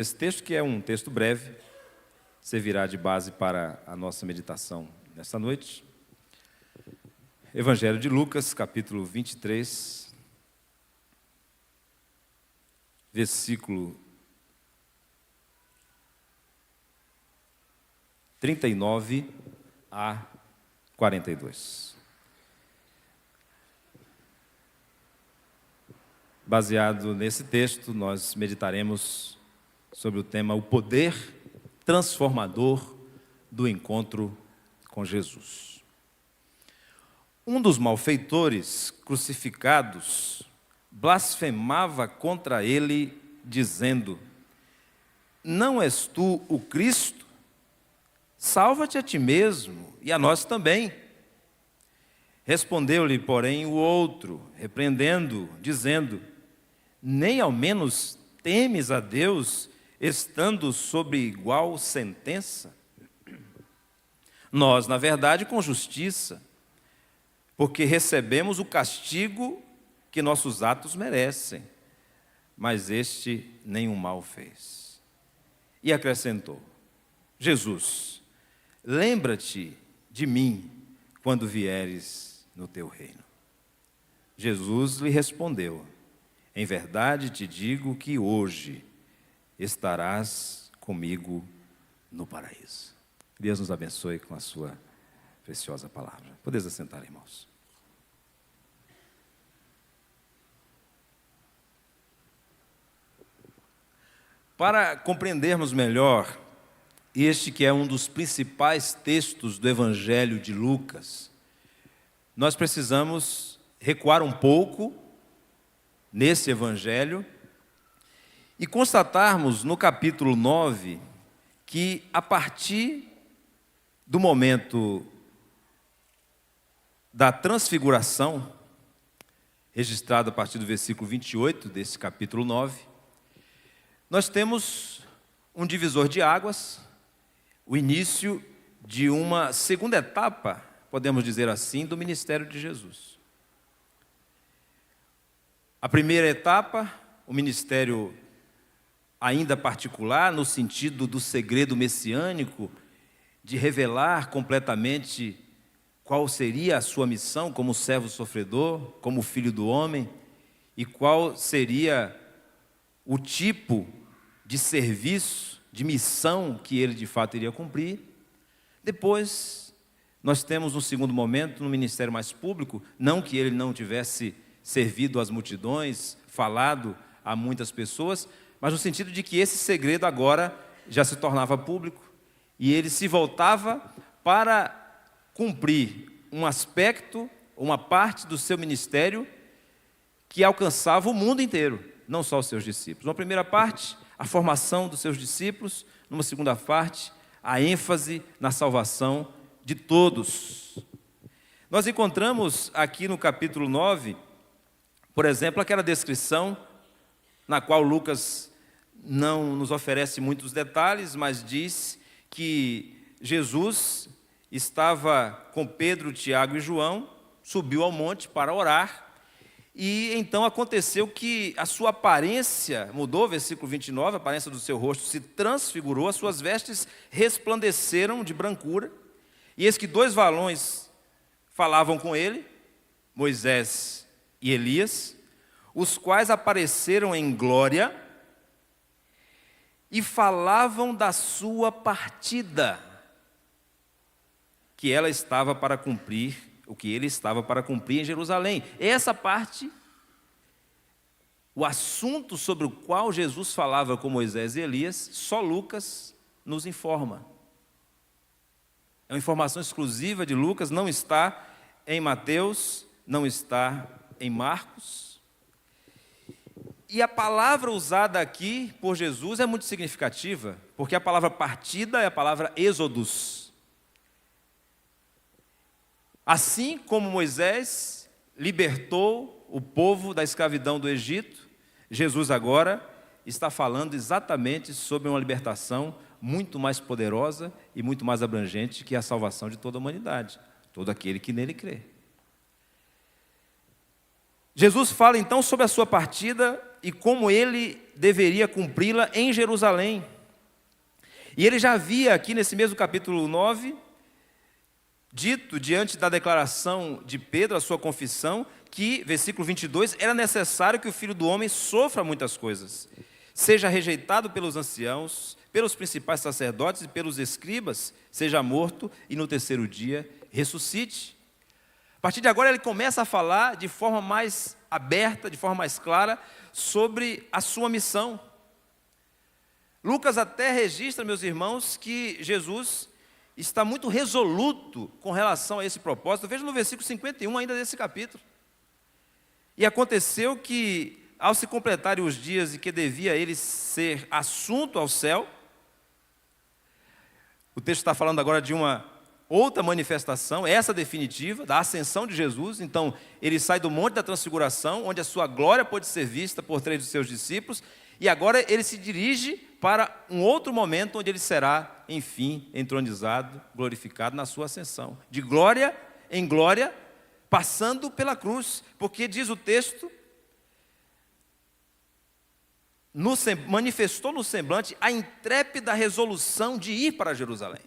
Esse texto, que é um texto breve, servirá de base para a nossa meditação nesta noite. Evangelho de Lucas, capítulo 23, versículo 39 a 42. Baseado nesse texto, nós meditaremos sobre o tema o poder transformador do encontro com Jesus. Um dos malfeitores crucificados blasfemava contra ele, dizendo: "Não és tu o Cristo? Salva-te a ti mesmo e a nós também." Respondeu-lhe, porém, o outro, repreendendo, dizendo: "Nem ao menos temes a Deus, estando sob igual sentença? Nós, na verdade, com justiça, porque recebemos o castigo que nossos atos merecem, mas este nenhum mal fez." E acrescentou: "Jesus, lembra-te de mim quando vieres no teu reino." Jesus lhe respondeu: "Em verdade te digo que hoje estarás comigo no paraíso." Deus nos abençoe com a sua preciosa palavra. Podeis assentar, irmãos. Para compreendermos melhor este que é um dos principais textos do Evangelho de Lucas, nós precisamos recuar um pouco nesse Evangelho e constatarmos no capítulo 9 que, a partir do momento da transfiguração, registrado a partir do versículo 28 desse capítulo 9, nós temos um divisor de águas, o início de uma segunda etapa, podemos dizer assim, do ministério de Jesus. A primeira etapa, o ministério ainda particular, no sentido do segredo messiânico, de revelar completamente qual seria a sua missão como servo sofredor, como filho do homem, e qual seria o tipo de serviço, de missão que ele de fato iria cumprir. Depois, nós temos um segundo momento no ministério mais público, não que ele não tivesse servido às multidões, falado a muitas pessoas, mas no sentido de que esse segredo agora já se tornava público e ele se voltava para cumprir um aspecto, uma parte do seu ministério que alcançava o mundo inteiro, não só os seus discípulos. Uma primeira parte, a formação dos seus discípulos; numa segunda parte, a ênfase na salvação de todos. Nós encontramos aqui no capítulo 9, por exemplo, aquela descrição na qual Lucas não nos oferece muitos detalhes, mas diz que Jesus estava com Pedro, Tiago e João, subiu ao monte para orar, e então aconteceu que a sua aparência mudou, versículo 29, a aparência do seu rosto se transfigurou, as suas vestes resplandeceram de brancura, e eis que dois varões falavam com ele, Moisés e Elias, os quais apareceram em glória e falavam da sua partida, que ela estava para cumprir, o que ele estava para cumprir em Jerusalém. Essa parte, o assunto sobre o qual Jesus falava com Moisés e Elias, só Lucas nos informa. É uma informação exclusiva de Lucas, não está em Mateus, não está em Marcos. E a palavra usada aqui por Jesus é muito significativa, porque a palavra partida é a palavra êxodos. Assim como Moisés libertou o povo da escravidão do Egito, Jesus agora está falando exatamente sobre uma libertação muito mais poderosa e muito mais abrangente, que é a salvação de toda a humanidade, todo aquele que nele crê. Jesus fala então sobre a sua partida e como ele deveria cumpri-la em Jerusalém. E ele já havia aqui nesse mesmo capítulo 9, dito diante da declaração de Pedro, a sua confissão, que, versículo 22, era necessário que o Filho do Homem sofra muitas coisas, seja rejeitado pelos anciãos, pelos principais sacerdotes e pelos escribas, seja morto e no terceiro dia ressuscite. A partir de agora ele começa a falar de forma mais aberta, de forma mais clara, sobre a sua missão. Lucas até registra, meus irmãos, que Jesus está muito resoluto com relação a esse propósito. Veja no versículo 51 ainda desse capítulo. E aconteceu que, ao se completarem os dias em que devia ele ser assunto ao céu, o texto está falando agora de uma outra manifestação, essa definitiva, da ascensão de Jesus. Então, ele sai do Monte da Transfiguração, onde a sua glória pôde ser vista por 3 dos seus discípulos, e agora ele se dirige para um outro momento, onde ele será, enfim, entronizado, glorificado na sua ascensão. De glória em glória, passando pela cruz, porque diz o texto, manifestou no semblante a intrépida resolução de ir para Jerusalém.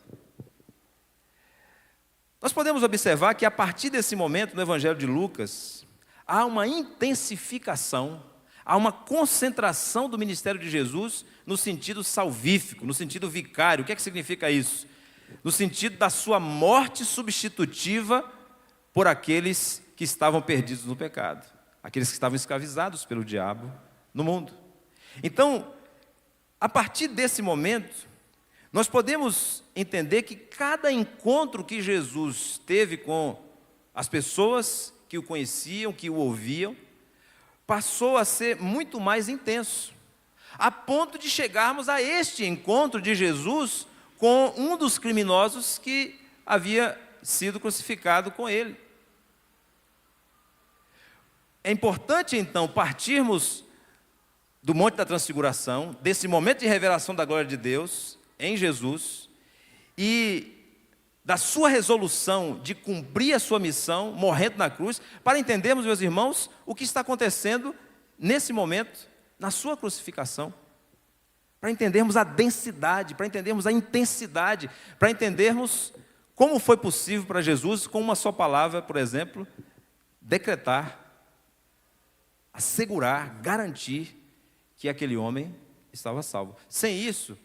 Nós podemos observar que a partir desse momento no Evangelho de Lucas, há uma intensificação, há uma concentração do ministério de Jesus no sentido salvífico, no sentido vicário. O que é que significa isso? No sentido da sua morte substitutiva por aqueles que estavam perdidos no pecado, aqueles que estavam escravizados pelo diabo no mundo. Então, a partir desse momento, nós podemos entender que cada encontro que Jesus teve com as pessoas que o conheciam, que o ouviam, passou a ser muito mais intenso, a ponto de chegarmos a este encontro de Jesus com um dos criminosos que havia sido crucificado com ele. É importante, então, partirmos do Monte da Transfiguração, desse momento de revelação da glória de Deus em Jesus, e da sua resolução de cumprir a sua missão, morrendo na cruz, para entendermos, meus irmãos, o que está acontecendo nesse momento, na sua crucificação, para entendermos a densidade, para entendermos a intensidade, para entendermos como foi possível para Jesus, com uma só palavra, por exemplo, decretar, assegurar, garantir que aquele homem estava salvo. Sem isso,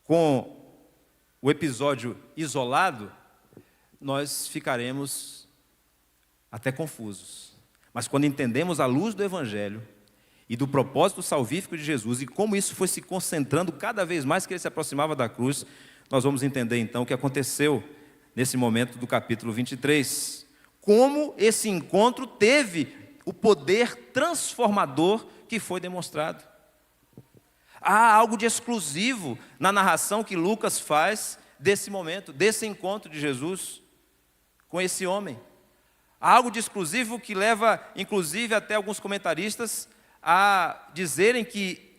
com o episódio isolado, nós ficaremos até confusos. Mas quando entendemos a luz do Evangelho e do propósito salvífico de Jesus e como isso foi se concentrando cada vez mais que ele se aproximava da cruz, nós vamos entender então o que aconteceu nesse momento do capítulo 23. Como esse encontro teve o poder transformador que foi demonstrado. Há algo de exclusivo na narração que Lucas faz desse momento, desse encontro de Jesus com esse homem. Há algo de exclusivo que leva, inclusive, até alguns comentaristas a dizerem que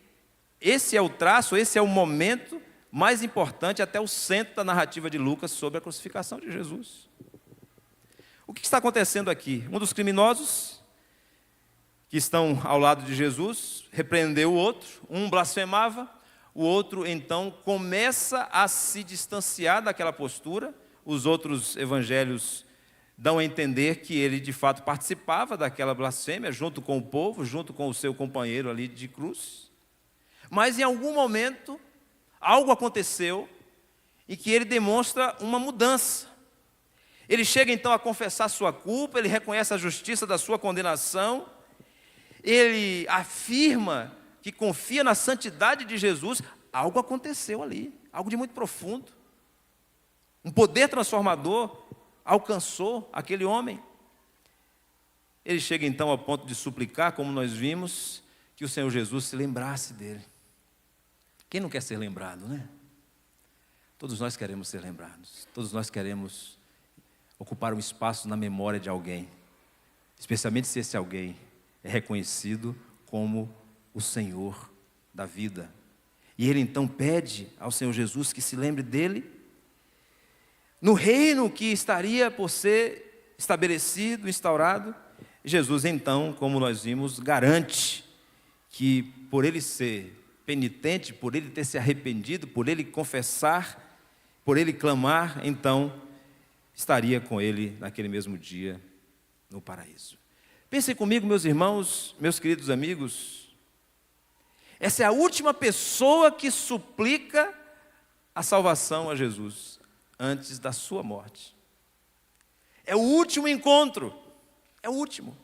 esse é o traço, esse é o momento mais importante, até o centro da narrativa de Lucas sobre a crucificação de Jesus. O que está acontecendo aqui? Um dos criminosos que estão ao lado de Jesus repreendeu o outro, um blasfemava, o outro então começa a se distanciar daquela postura. Os outros evangelhos dão a entender que ele de fato participava daquela blasfêmia, junto com o povo, junto com o seu companheiro ali de cruz. Mas em algum momento, algo aconteceu e que ele demonstra uma mudança. Ele chega então a confessar sua culpa, ele reconhece a justiça da sua condenação, ele afirma que confia na santidade de Jesus. Algo aconteceu ali, algo de muito profundo. Um poder transformador alcançou aquele homem. Ele chega então ao ponto de suplicar, como nós vimos, que o Senhor Jesus se lembrasse dele. Quem não quer ser lembrado, né? Todos nós queremos ser lembrados. Todos nós queremos ocupar um espaço na memória de alguém, especialmente se esse alguém é reconhecido como o Senhor da vida. E ele então pede ao Senhor Jesus que se lembre dele no reino que estaria por ser estabelecido, instaurado. Jesus então, como nós vimos, garante que por ele ser penitente, por ele ter se arrependido, por ele confessar, por ele clamar, então estaria com ele naquele mesmo dia no paraíso. Pensem comigo, meus irmãos, meus queridos amigos, essa é a última pessoa que suplica a salvação a Jesus antes da sua morte. É o último encontro, é o último.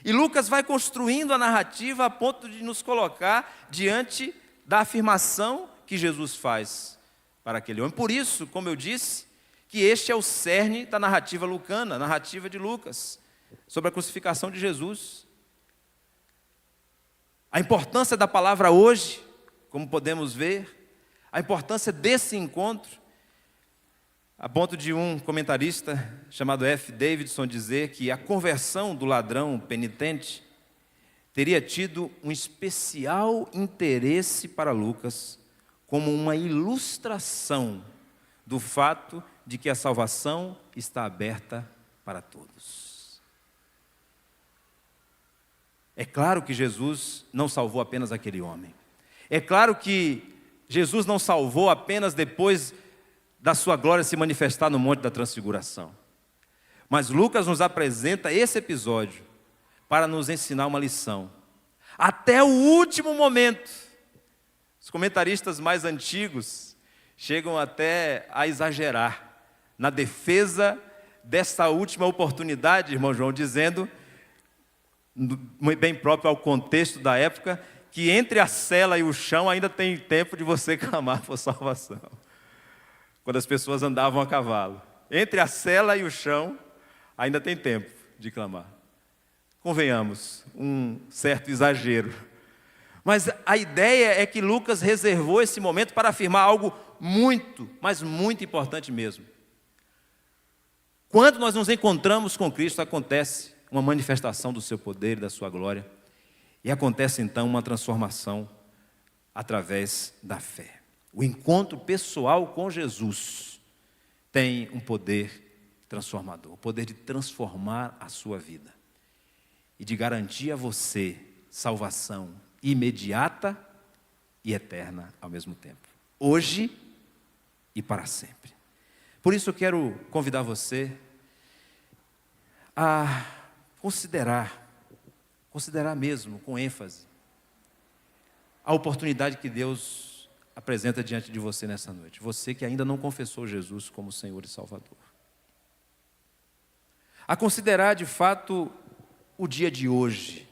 E Lucas vai construindo a narrativa a ponto de nos colocar diante da afirmação que Jesus faz para aquele homem. Por isso, como eu disse, que este é o cerne da narrativa lucana, a narrativa de Lucas, sobre a crucificação de Jesus. A importância da palavra hoje, como podemos ver, a importância desse encontro, a ponto de um comentarista chamado F. Davidson dizer que a conversão do ladrão penitente teria tido um especial interesse para Lucas, como uma ilustração do fato de que a salvação está aberta para todos. É claro que Jesus não salvou apenas aquele homem. É claro que Jesus não salvou apenas depois da sua glória se manifestar no Monte da Transfiguração. Mas Lucas nos apresenta esse episódio para nos ensinar uma lição. Até o último momento, os comentaristas mais antigos chegam até a exagerar na defesa dessa última oportunidade, irmão João, dizendo, bem próprio ao contexto da época, que entre a cela e o chão ainda tem tempo de você clamar por salvação. Quando as pessoas andavam a cavalo. Entre a cela e o chão, ainda tem tempo de clamar. Convenhamos, um certo exagero. Mas a ideia é que Lucas reservou esse momento para afirmar algo muito, mas muito importante mesmo. Quando nós nos encontramos com Cristo, acontece uma manifestação do seu poder e da sua glória. E acontece então uma transformação através da fé. O encontro pessoal com Jesus tem um poder transformador, o poder de transformar a sua vida e de garantir a você salvação imediata e eterna ao mesmo tempo, hoje e para sempre. Por isso eu quero convidar você a considerar mesmo com ênfase a oportunidade que Deus apresenta diante de você nessa noite. Você que ainda não confessou Jesus como Senhor e Salvador. A considerar de fato o dia de hoje.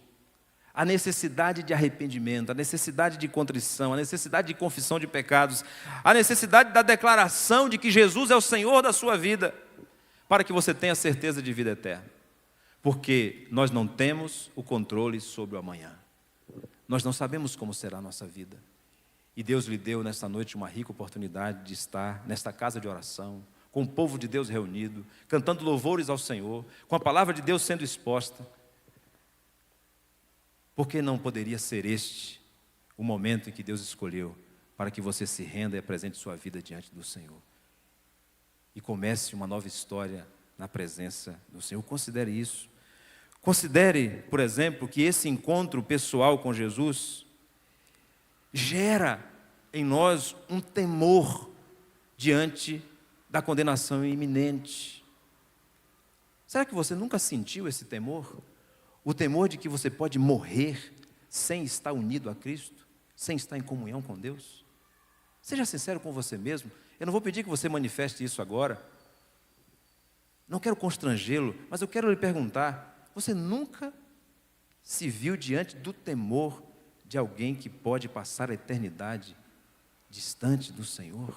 A necessidade de arrependimento, a necessidade de contrição, a necessidade de confissão de pecados, a necessidade da declaração de que Jesus é o Senhor da sua vida, para que você tenha certeza de vida eterna. Porque nós não temos o controle sobre o amanhã. Nós não sabemos como será a nossa vida. E Deus lhe deu nesta noite uma rica oportunidade de estar nesta casa de oração, com o povo de Deus reunido, cantando louvores ao Senhor, com a palavra de Deus sendo exposta. Por que não poderia ser este o momento em que Deus escolheu para que você se renda e apresente sua vida diante do Senhor? E comece uma nova história na presença do Senhor. Considere isso. Considere, por exemplo, que esse encontro pessoal com Jesus gera em nós um temor diante da condenação iminente. Será que você nunca sentiu esse temor? O temor de que você pode morrer sem estar unido a Cristo, sem estar em comunhão com Deus? Seja sincero com você mesmo. Eu não vou pedir que você manifeste isso agora. Não quero constrangê-lo, mas eu quero lhe perguntar, você nunca se viu diante do temor de alguém que pode passar a eternidade distante do Senhor?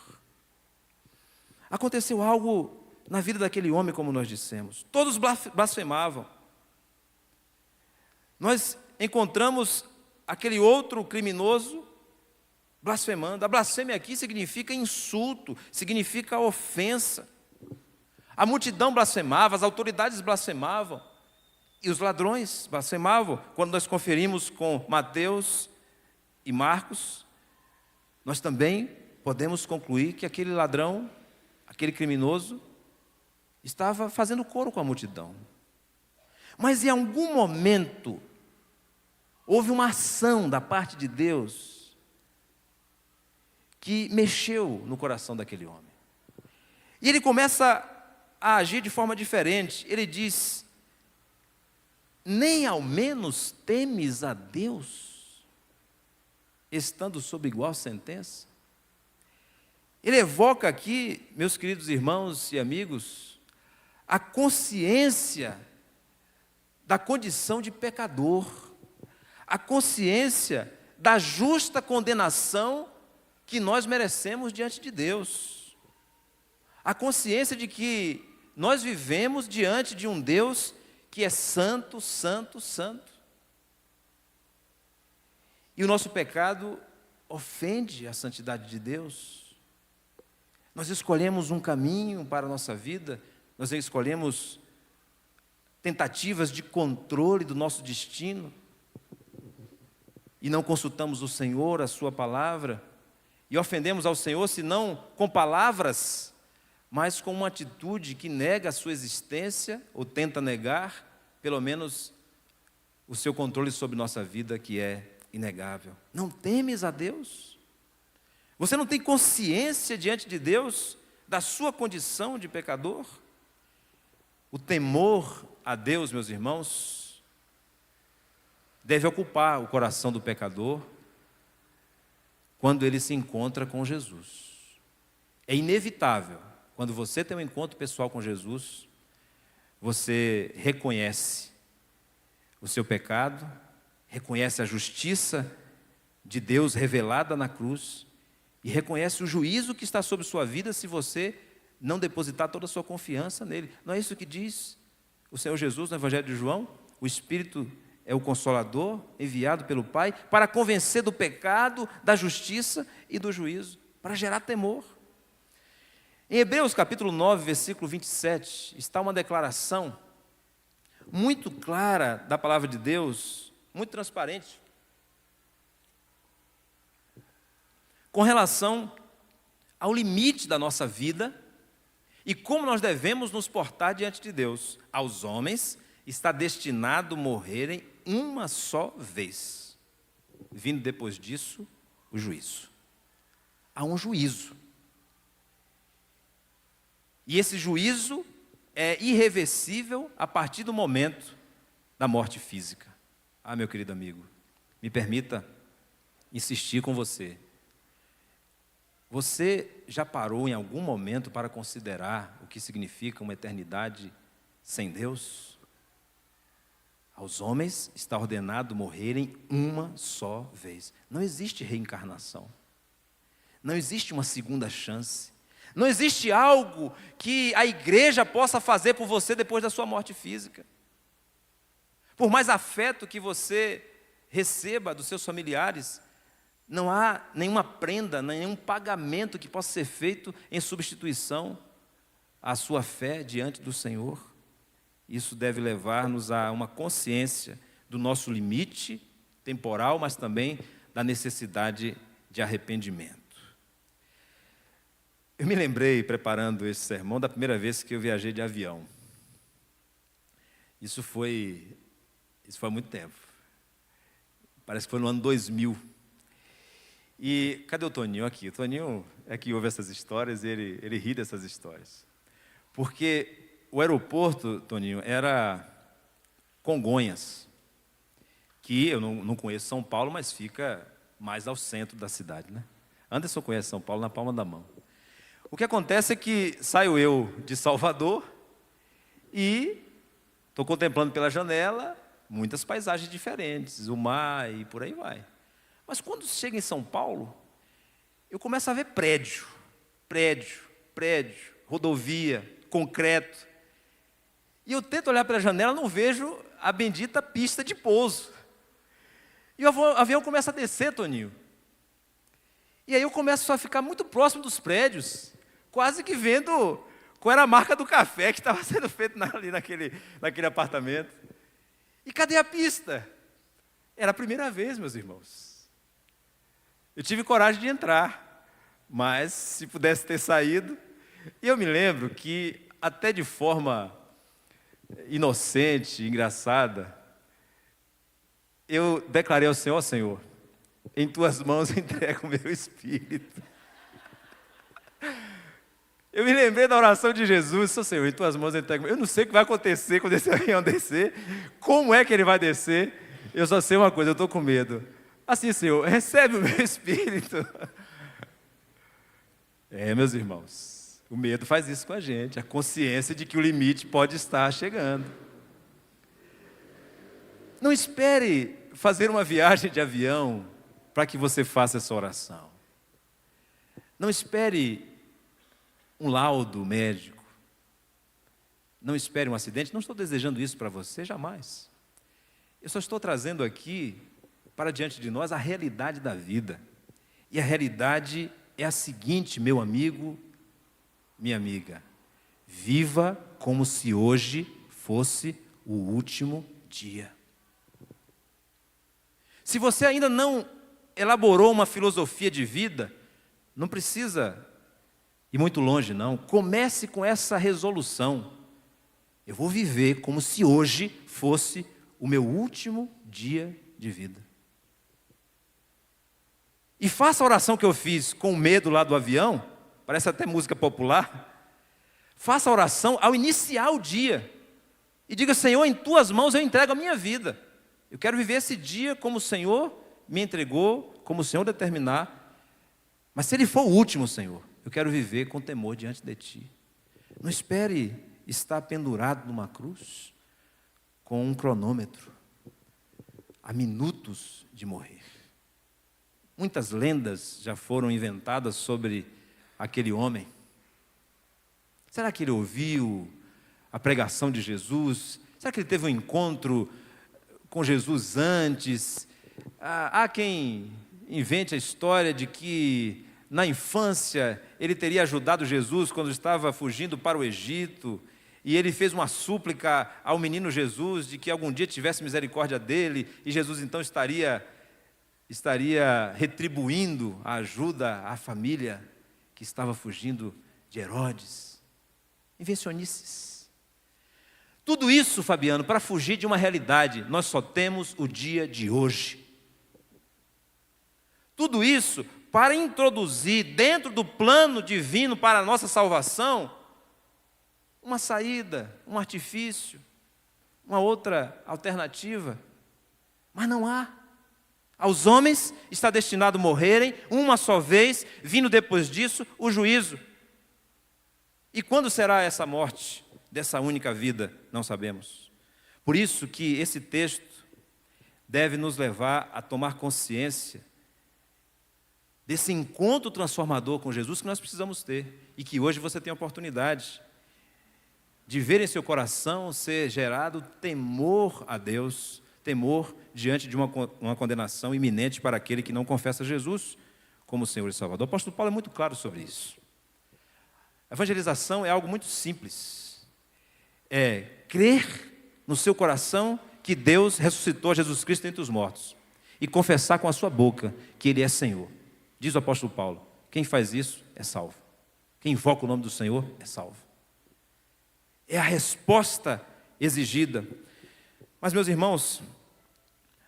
Aconteceu algo na vida daquele homem, como nós dissemos. Todos blasfemavam. Nós encontramos aquele outro criminoso blasfemando. A blasfêmia aqui significa insulto, significa ofensa. A multidão blasfemava, as autoridades blasfemavam. E os ladrões blasfemavam. Quando nós conferimos com Mateus e Marcos, nós também podemos concluir que aquele ladrão, aquele criminoso, estava fazendo coro com a multidão. Mas em algum momento, Houve uma ação da parte de Deus que mexeu no coração daquele homem. E ele começa a agir de forma diferente. Ele diz: nem ao menos temes a Deus, estando sob igual sentença? Ele evoca aqui, meus queridos irmãos e amigos, a consciência da condição de pecador, a consciência da justa condenação que nós merecemos diante de Deus, a consciência de que nós vivemos diante de um Deus que é santo, santo, santo. E o nosso pecado ofende a santidade de Deus. Nós escolhemos um caminho para a nossa vida, nós escolhemos tentativas de controle do nosso destino, e não consultamos o Senhor, a sua palavra, e ofendemos ao Senhor, se não com palavras, mas com uma atitude que nega a sua existência, ou tenta negar, pelo menos, o seu controle sobre nossa vida, que é inegável. Não temes a Deus? Você não tem consciência diante de Deus da sua condição de pecador? O temor a Deus, meus irmãos, deve ocupar o coração do pecador quando ele se encontra com Jesus. É inevitável, quando você tem um encontro pessoal com Jesus, você reconhece o seu pecado, reconhece a justiça de Deus revelada na cruz e reconhece o juízo que está sobre sua vida se você não depositar toda a sua confiança nele. Não é isso que diz o Senhor Jesus no Evangelho de João? O Espírito é o Consolador enviado pelo Pai para convencer do pecado, da justiça e do juízo, para gerar temor. Em Hebreus capítulo 9, versículo 27, está uma declaração muito clara da palavra de Deus, muito transparente, com relação ao limite da nossa vida e como nós devemos nos portar diante de Deus. Aos homens está destinado morrerem uma só vez, vindo depois disso o juízo. Há um juízo. E esse juízo é irreversível a partir do momento da morte física. Ah, meu querido amigo, me permita insistir com você. Você já parou em algum momento para considerar o que significa uma eternidade sem Deus? Aos homens está ordenado morrerem uma só vez. Não existe reencarnação. Não existe uma segunda chance. Não existe algo que a igreja possa fazer por você depois da sua morte física. Por mais afeto que você receba dos seus familiares, não há nenhuma prenda, nenhum pagamento que possa ser feito em substituição à sua fé diante do Senhor. Isso deve levar-nos a uma consciência do nosso limite temporal, mas também da necessidade de arrependimento. Eu me lembrei, preparando esse sermão, da primeira vez que eu viajei de avião. Isso foi há muito tempo. Parece que foi no ano 2000. E cadê o Toninho aqui? O Toninho é que ouve essas histórias e ele ri dessas histórias. Porque o aeroporto, Toninho, era Congonhas, que eu não conheço São Paulo, mas fica mais ao centro da cidade, né? Anderson conhece São Paulo na palma da mão. O que acontece é que saio eu de Salvador e estou contemplando pela janela muitas paisagens diferentes, o mar e por aí vai. Mas quando chega em São Paulo, eu começo a ver prédio, rodovia, concreto. E eu tento olhar pela janela, não vejo a bendita pista de pouso. E o avião começa a descer, Toninho. E aí eu começo a ficar muito próximo dos prédios, quase que vendo qual era a marca do café que estava sendo feito ali naquele apartamento. E cadê a pista? Era a primeira vez, meus irmãos. Eu tive coragem de entrar, mas se pudesse ter saído. E eu me lembro que, até de forma inocente, engraçada, eu declarei ao Senhor: Senhor, em tuas mãos entrego o meu espírito. Eu me lembrei da oração de Jesus: Senhor, em tuas mãos eu entrego. Eu não sei o que vai acontecer quando esse avião descer, como é que ele vai descer, eu só sei uma coisa: eu estou com medo. Assim, Senhor, recebe o meu espírito. Meus irmãos, o medo faz isso com a gente, a consciência de que o limite pode estar chegando. Não espere fazer uma viagem de avião para que você faça essa oração. Não espere um laudo médico. Não espere um acidente. Não estou desejando isso para você, jamais. Eu só estou trazendo aqui, para diante de nós, a realidade da vida. E a realidade é a seguinte, meu amigo, minha amiga: viva como se hoje fosse o último dia. Se você ainda não elaborou uma filosofia de vida, não precisa ir muito longe, não. Comece com essa resolução: eu vou viver como se hoje fosse o meu último dia de vida. E faça a oração que eu fiz com medo lá do avião, parece até música popular. Faça a oração ao iniciar o dia e diga: Senhor, em tuas mãos eu entrego a minha vida. Eu quero viver esse dia como o Senhor me entregou, como o Senhor determinar. Mas se ele for o último, Senhor, eu quero viver com temor diante de Ti. Não espere estar pendurado numa cruz com um cronômetro, a minutos de morrer. Muitas lendas já foram inventadas sobre aquele homem. Será que ele ouviu a pregação de Jesus? Será que ele teve um encontro com Jesus antes? Há quem invente a história de que na infância ele teria ajudado Jesus quando estava fugindo para o Egito, e ele fez uma súplica ao menino Jesus de que algum dia tivesse misericórdia dele, e Jesus então estaria retribuindo a ajuda à família que estava fugindo de Herodes. Invencionices. Tudo isso, Fabiano, para fugir de uma realidade: nós só temos o dia de hoje. Tudo isso para introduzir dentro do plano divino para a nossa salvação uma saída, um artifício, uma outra alternativa. Mas não há. Aos homens está destinado morrerem uma só vez, vindo depois disso o juízo. E quando será essa morte dessa única vida? Não sabemos. Por isso que esse texto deve nos levar a tomar consciência desse encontro transformador com Jesus que nós precisamos ter, e que hoje você tem a oportunidade de ver em seu coração ser gerado temor a Deus, temor diante de uma condenação iminente para aquele que não confessa Jesus como Senhor e Salvador. O apóstolo Paulo é muito claro sobre isso. A evangelização é algo muito simples. É crer no seu coração que Deus ressuscitou Jesus Cristo entre os mortos e confessar com a sua boca que Ele é Senhor. Diz o apóstolo Paulo: quem faz isso é salvo. Quem invoca o nome do Senhor é salvo. É a resposta exigida. Mas, meus irmãos,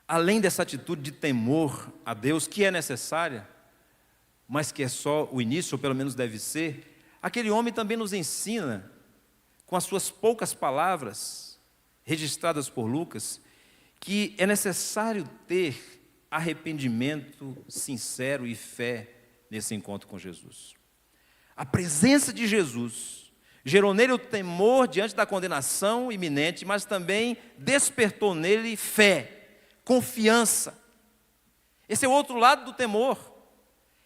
além dessa atitude de temor a Deus, que é necessária, mas que é só o início, ou pelo menos deve ser, aquele homem também nos ensina, com as suas poucas palavras, registradas por Lucas, que é necessário ter arrependimento sincero e fé nesse encontro com Jesus. A presença de Jesus gerou nele o temor diante da condenação iminente, mas também despertou nele fé, confiança. Esse é o outro lado do temor.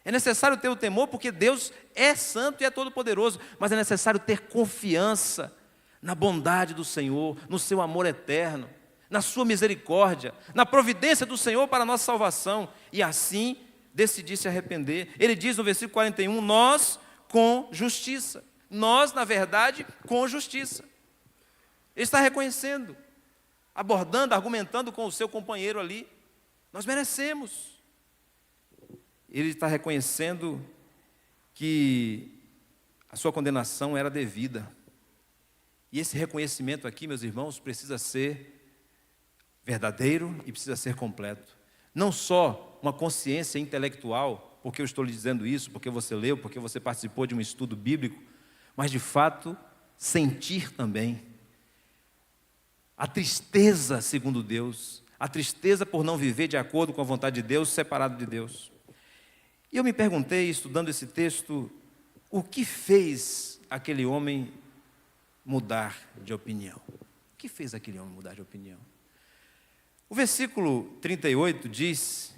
É necessário ter o temor porque Deus é santo e é todo-poderoso, mas é necessário ter confiança na bondade do Senhor, no seu amor eterno, na sua misericórdia, na providência do Senhor para a nossa salvação, e assim decidir se arrepender. Ele diz no versículo 41, nós com justiça. Nós, na verdade, com justiça. Ele está reconhecendo, abordando, argumentando com o seu companheiro ali. Nós merecemos. Ele está reconhecendo que a sua condenação era devida. E esse reconhecimento aqui, meus irmãos, precisa ser verdadeiro e precisa ser completo. Não só uma consciência intelectual, porque eu estou lhe dizendo isso, porque você leu, porque você participou de um estudo bíblico, mas de fato sentir também a tristeza segundo Deus, a tristeza por não viver de acordo com a vontade de Deus, separado de Deus. E eu me perguntei, estudando esse texto, o que fez aquele homem mudar de opinião? O que fez aquele homem mudar de opinião? O versículo 38 diz,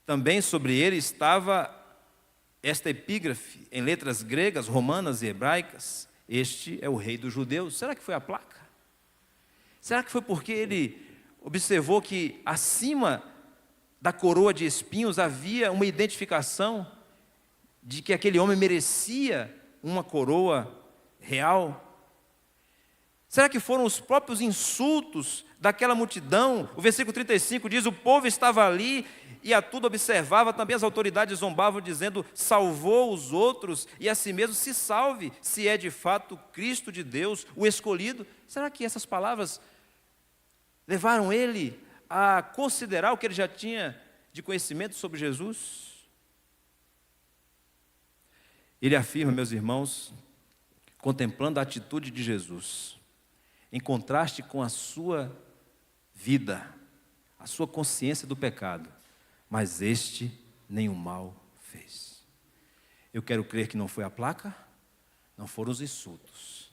também sobre ele estava esta epígrafe, em letras gregas, romanas e hebraicas: este é o rei dos judeus. Será que foi a placa? Será que foi porque ele observou que acima da coroa de espinhos havia uma identificação de que aquele homem merecia uma coroa real? Será que foram os próprios insultos daquela multidão? O versículo 35 diz, o povo estava ali e a tudo observava, também as autoridades zombavam, dizendo, salvou os outros e a si mesmo se salve, se é de fato Cristo de Deus, o escolhido. Será que essas palavras levaram ele a considerar o que ele já tinha de conhecimento sobre Jesus? Ele afirma, meus irmãos, contemplando a atitude de Jesus, em contraste com a sua vida, a sua consciência do pecado, mas este nenhum mal fez. Eu quero crer que não foi a placa, não foram os insultos.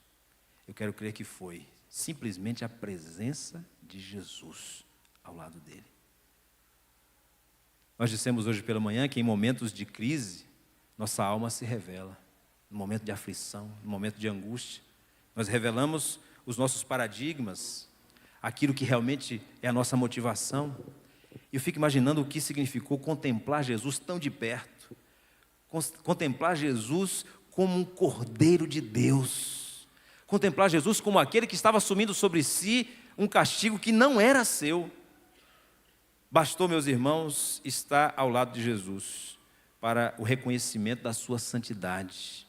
Eu quero crer que foi simplesmente a presença de Jesus ao lado dele. Nós dissemos hoje pela manhã que em momentos de crise, nossa alma se revela. No momento de aflição, no momento de angústia, nós revelamos os nossos paradigmas, aquilo que realmente é a nossa motivação. Eu fico imaginando o que significou contemplar Jesus tão de perto, contemplar Jesus como um Cordeiro de Deus, contemplar Jesus como aquele que estava assumindo sobre si um castigo que não era seu. Bastou, meus irmãos, estar ao lado de Jesus para o reconhecimento da sua santidade.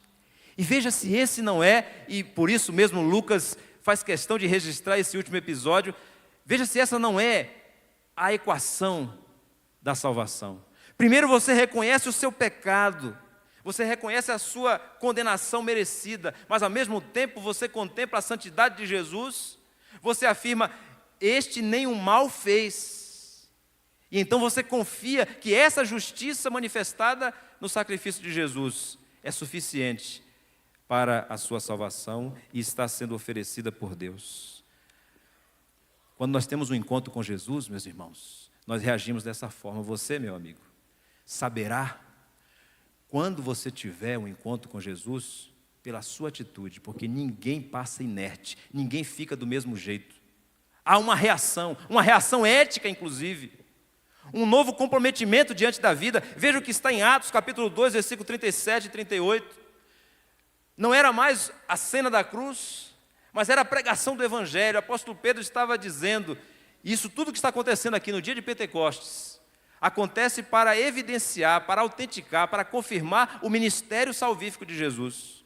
E veja se esse não é, e por isso mesmo Lucas faz questão de registrar esse último episódio, veja se essa não é a equação da salvação. Primeiro você reconhece o seu pecado, você reconhece a sua condenação merecida, mas ao mesmo tempo você contempla a santidade de Jesus, você afirma, este nenhum mal fez. E então você confia que essa justiça manifestada no sacrifício de Jesus é suficiente para a sua salvação e está sendo oferecida por Deus. Quando nós temos um encontro com Jesus, meus irmãos, nós reagimos dessa forma. Você, meu amigo, saberá quando você tiver um encontro com Jesus pela sua atitude, porque ninguém passa inerte, ninguém fica do mesmo jeito. Há uma reação ética, inclusive. Um novo comprometimento diante da vida. Veja o que está em Atos, capítulo 2, versículo 37 e 38. Não era mais a cena da cruz, mas era a pregação do Evangelho. O apóstolo Pedro estava dizendo, isso tudo que está acontecendo aqui no dia de Pentecostes, acontece para evidenciar, para autenticar, para confirmar o ministério salvífico de Jesus.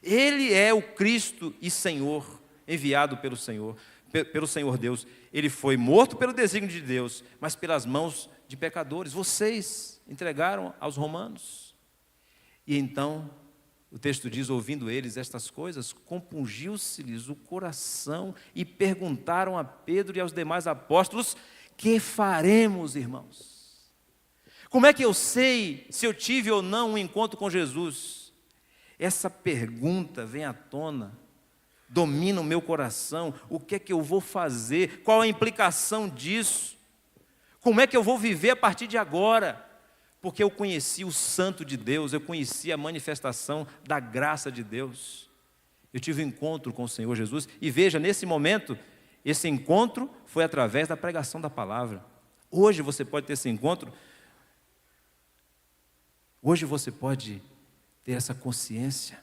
Ele é o Cristo e Senhor, enviado pelo Senhor Deus. Ele foi morto pelo desígnio de Deus, mas pelas mãos de pecadores. Vocês entregaram aos romanos. E então, o texto diz, ouvindo eles estas coisas, compungiu-se-lhes o coração e perguntaram a Pedro e aos demais apóstolos, que faremos, irmãos? Como é que eu sei se eu tive ou não um encontro com Jesus? Essa pergunta vem à tona, domina o meu coração. O que é que eu vou fazer? Qual a implicação disso? Como é que eu vou viver a partir de agora? Porque eu conheci o Santo de Deus, eu conheci a manifestação da graça de Deus. Eu tive um encontro com o Senhor Jesus. E veja, nesse momento, esse encontro foi através da pregação da palavra. Hoje você pode ter esse encontro. Hoje você pode ter essa consciência.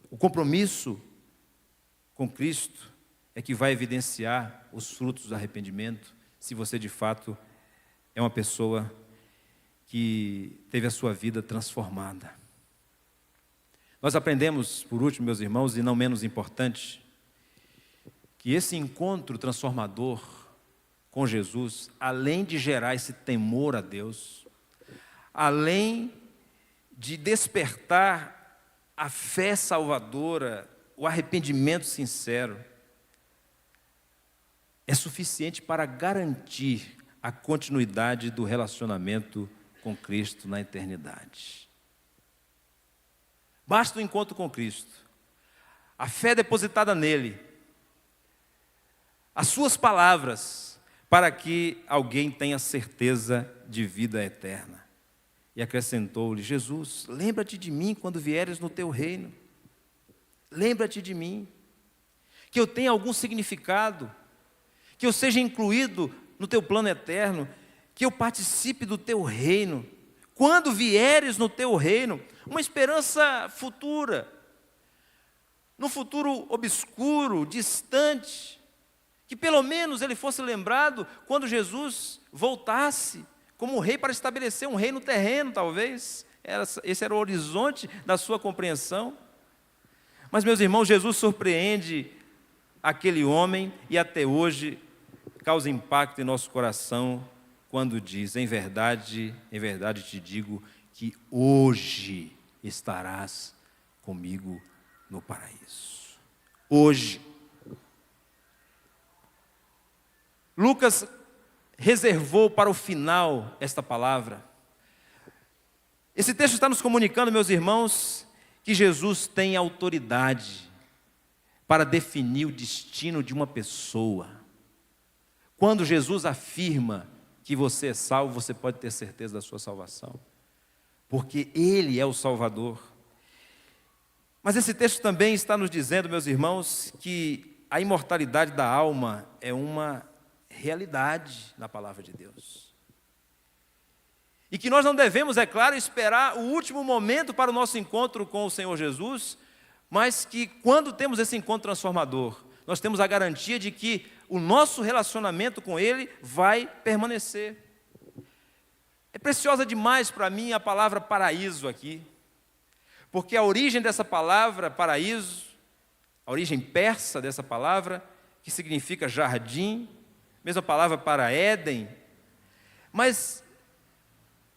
O compromisso com Cristo é que vai evidenciar os frutos do arrependimento, se você de fato é uma pessoa que teve a sua vida transformada. Nós aprendemos, por último, meus irmãos, e não menos importante, que esse encontro transformador com Jesus, além de gerar esse temor a Deus, além de despertar a fé salvadora, o arrependimento sincero, é suficiente para garantir a continuidade do relacionamento com Cristo na eternidade. Basta o encontro com Cristo, a fé depositada nele, as suas palavras, para que alguém tenha certeza de vida eterna. E acrescentou-lhe: Jesus, lembra-te de mim quando vieres no teu reino. Lembra-te de mim, que eu tenha algum significado, que eu seja incluído no teu plano eterno, que eu participe do teu reino. Quando vieres no teu reino, uma esperança futura, num futuro obscuro, distante, que pelo menos ele fosse lembrado quando Jesus voltasse como rei para estabelecer um reino terreno, talvez. Esse era o horizonte da sua compreensão. Mas, meus irmãos, Jesus surpreende aquele homem e até hoje causa impacto em nosso coração quando diz: em verdade te digo que hoje estarás comigo no paraíso. Hoje. Lucas reservou para o final esta palavra. Esse texto está nos comunicando, meus irmãos, que Jesus tem autoridade para definir o destino de uma pessoa. Quando Jesus afirma que você é salvo, você pode ter certeza da sua salvação, porque Ele é o Salvador. Mas esse texto também está nos dizendo, meus irmãos, que a imortalidade da alma é uma realidade na palavra de Deus. E que nós não devemos, é claro, esperar o último momento para o nosso encontro com o Senhor Jesus, mas que quando temos esse encontro transformador, nós temos a garantia de que o nosso relacionamento com Ele vai permanecer. É preciosa demais para mim a palavra paraíso aqui, porque a origem dessa palavra, paraíso, a origem persa dessa palavra, que significa jardim, mesma palavra para Éden, mas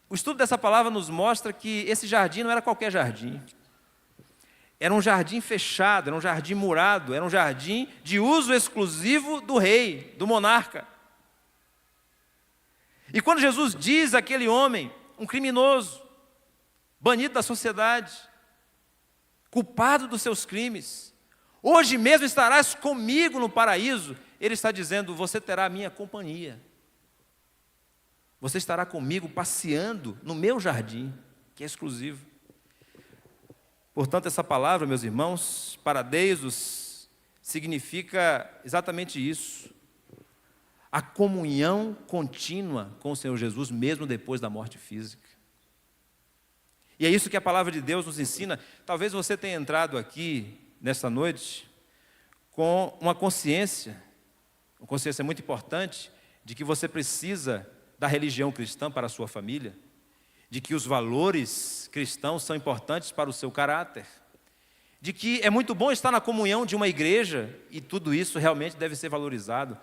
o estudo dessa palavra nos mostra que esse jardim não era qualquer jardim. Era um jardim fechado, era um jardim murado, era um jardim de uso exclusivo do rei, do monarca. E quando Jesus diz àquele homem, um criminoso, banido da sociedade, culpado dos seus crimes, hoje mesmo estarás comigo no paraíso, ele está dizendo: você terá a minha companhia. Você estará comigo passeando no meu jardim, que é exclusivo. Portanto, essa palavra, meus irmãos, paradeisos, significa exatamente isso. A comunhão contínua com o Senhor Jesus, mesmo depois da morte física. E é isso que a palavra de Deus nos ensina. Talvez você tenha entrado aqui, nesta noite, com uma consciência muito importante, de que você precisa da religião cristã para a sua família, de que os valores cristãos são importantes para o seu caráter, de que é muito bom estar na comunhão de uma igreja, e tudo isso realmente deve ser valorizado,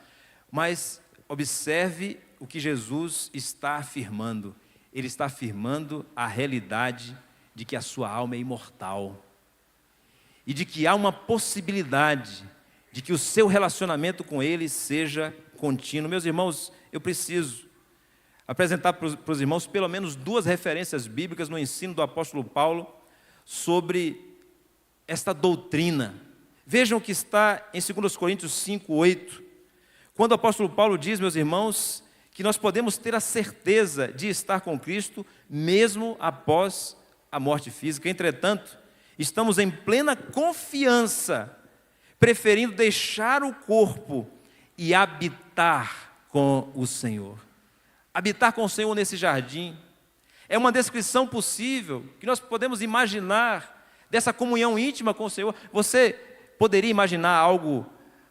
mas observe o que Jesus está afirmando. Ele está afirmando a realidade de que a sua alma é imortal, e de que há uma possibilidade de que o seu relacionamento com Ele seja contínuo. Meus irmãos, eu preciso apresentar para os irmãos pelo menos 2 referências bíblicas no ensino do apóstolo Paulo sobre esta doutrina. Vejam o que está em 2 Coríntios 5:8, quando o apóstolo Paulo diz, meus irmãos, que nós podemos ter a certeza de estar com Cristo mesmo após a morte física. Entretanto, estamos em plena confiança, preferindo deixar o corpo e habitar com o Senhor. Habitar com o Senhor nesse jardim é uma descrição possível que nós podemos imaginar dessa comunhão íntima com o Senhor. Você poderia imaginar algo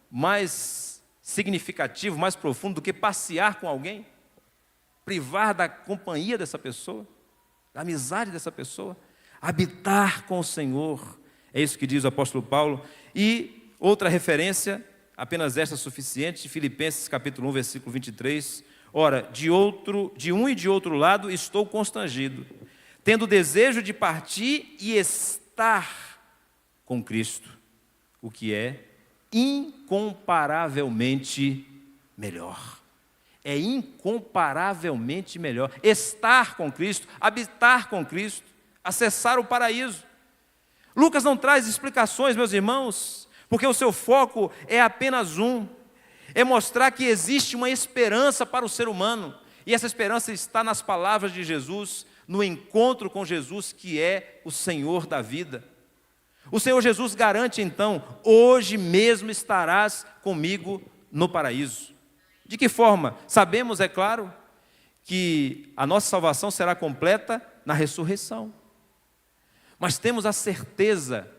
mais significativo, mais profundo do que passear com alguém? Privar da companhia dessa pessoa, da amizade dessa pessoa? Habitar com o Senhor, é isso que diz o apóstolo Paulo. E outra referência apenas esta suficiente, Filipenses capítulo 1, versículo 23. Ora, de um e de outro lado estou constrangido, tendo desejo de partir e estar com Cristo, o que é incomparavelmente melhor. É incomparavelmente melhor estar com Cristo, habitar com Cristo, acessar o paraíso. Lucas não traz explicações, meus irmãos, porque o seu foco é apenas é mostrar que existe uma esperança para o ser humano, e essa esperança está nas palavras de Jesus, no encontro com Jesus, que é o Senhor da vida. O Senhor Jesus garante então: hoje mesmo estarás comigo no paraíso. De que forma? Sabemos, é claro, que a nossa salvação será completa na ressurreição. Mas temos a certeza,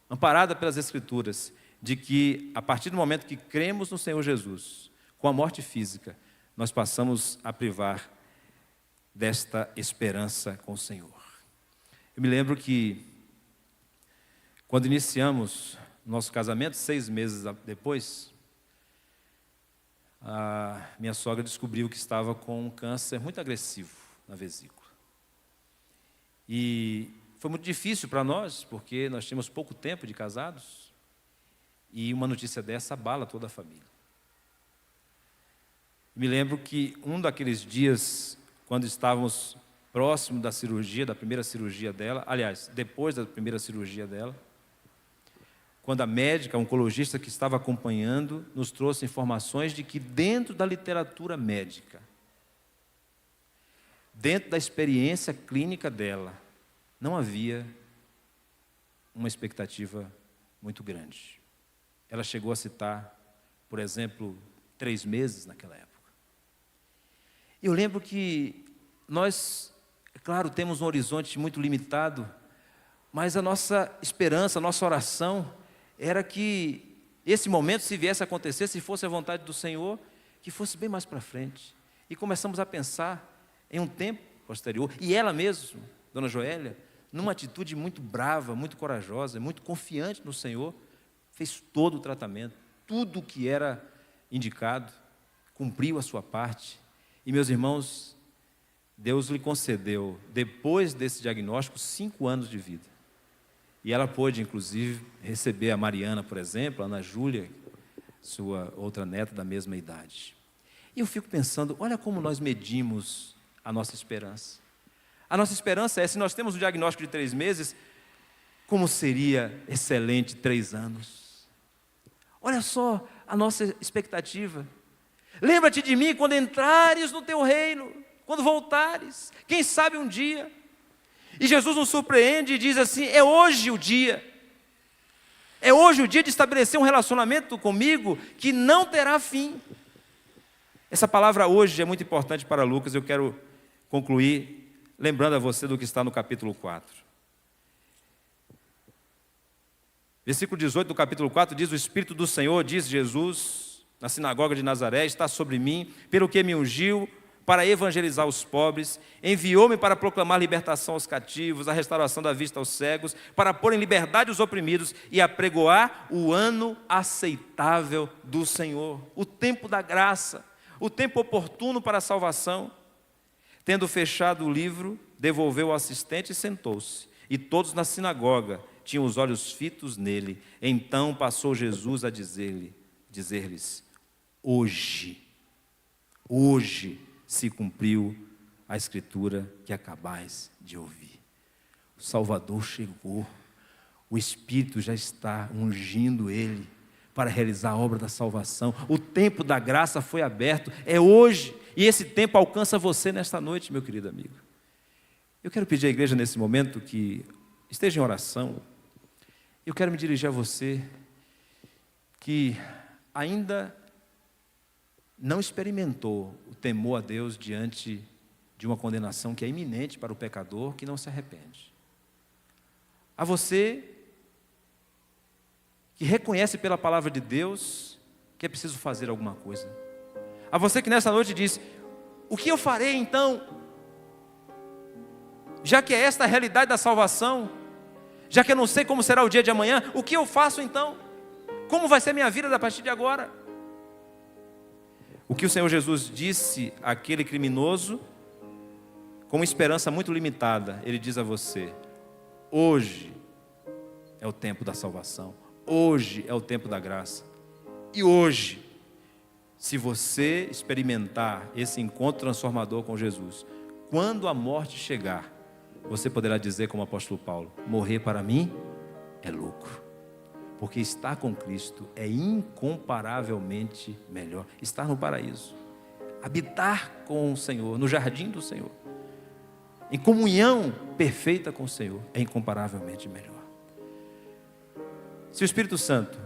amparada pelas Escrituras, de que a partir do momento que cremos no Senhor Jesus, com a morte física, nós passamos a privar desta esperança com o Senhor. Eu me lembro que, quando iniciamos nosso casamento, 6 meses depois, a minha sogra descobriu que estava com um câncer muito agressivo na vesícula. E foi muito difícil para nós, porque nós tínhamos pouco tempo de casados, e uma notícia dessa abala toda a família. Me lembro que um daqueles dias, quando estávamos próximo da cirurgia, da primeira cirurgia dela, aliás, depois da primeira cirurgia dela, quando a médica, a oncologista que estava acompanhando, nos trouxe informações de que dentro da literatura médica, dentro da experiência clínica dela, não havia uma expectativa muito grande. Ela chegou a citar, por exemplo, 3 meses naquela época. Eu lembro que nós, é claro, temos um horizonte muito limitado, mas a nossa esperança, a nossa oração era que esse momento, se viesse a acontecer, se fosse a vontade do Senhor, que fosse bem mais para frente. E começamos a pensar em um tempo posterior. E ela mesma, Dona Joélia, numa atitude muito brava, muito corajosa, muito confiante no Senhor, fez todo o tratamento, tudo o que era indicado, cumpriu a sua parte. E, meus irmãos, Deus lhe concedeu, depois desse diagnóstico, 5 anos de vida. E ela pôde, inclusive, receber a Mariana, por exemplo, a Ana Júlia, sua outra neta da mesma idade. E eu fico pensando, olha como nós medimos a nossa esperança. A nossa esperança é, se nós temos um diagnóstico de 3 meses, como seria excelente 3 anos. Olha só a nossa expectativa. Lembra-te de mim quando entrares no teu reino, quando voltares, quem sabe um dia. E Jesus nos surpreende e diz assim: é hoje o dia. É hoje o dia de estabelecer um relacionamento comigo que não terá fim. Essa palavra hoje é muito importante para Lucas. Eu quero concluir lembrando a você do que está no capítulo 4. Versículo 18 do capítulo 4 diz: o Espírito do Senhor, diz Jesus, na sinagoga de Nazaré, está sobre mim, pelo que me ungiu para evangelizar os pobres, enviou-me para proclamar libertação aos cativos, a restauração da vista aos cegos, para pôr em liberdade os oprimidos e apregoar o ano aceitável do Senhor, o tempo da graça, o tempo oportuno para a salvação. Tendo fechado o livro, devolveu ao assistente e sentou-se. E todos na sinagoga tinham os olhos fitos nele. Então passou Jesus a dizer-lhes: hoje se cumpriu a escritura que acabais de ouvir. O Salvador chegou, o Espírito já está ungindo ele para realizar a obra da salvação. O tempo da graça foi aberto, é hoje, e esse tempo alcança você nesta noite, meu querido amigo. Eu quero pedir à igreja nesse momento que esteja em oração. Eu quero me dirigir a você que ainda não experimentou o temor a Deus diante de uma condenação que é iminente para o pecador que não se arrepende. A você que reconhece pela palavra de Deus que é preciso fazer alguma coisa. A você que nessa noite diz: o que eu farei então? Já que é esta a realidade da salvação, já que eu não sei como será o dia de amanhã, o que eu faço então? Como vai ser minha vida a partir de agora? O que o Senhor Jesus disse àquele criminoso, com uma esperança muito limitada, Ele diz a você: hoje é o tempo da salvação, hoje é o tempo da graça. E hoje, se você experimentar esse encontro transformador com Jesus, quando a morte chegar, você poderá dizer como o apóstolo Paulo: morrer para mim é lucro. Porque estar com Cristo é incomparavelmente melhor. Estar no paraíso, habitar com o Senhor, no jardim do Senhor, em comunhão perfeita com o Senhor, é incomparavelmente melhor. Se o Espírito Santo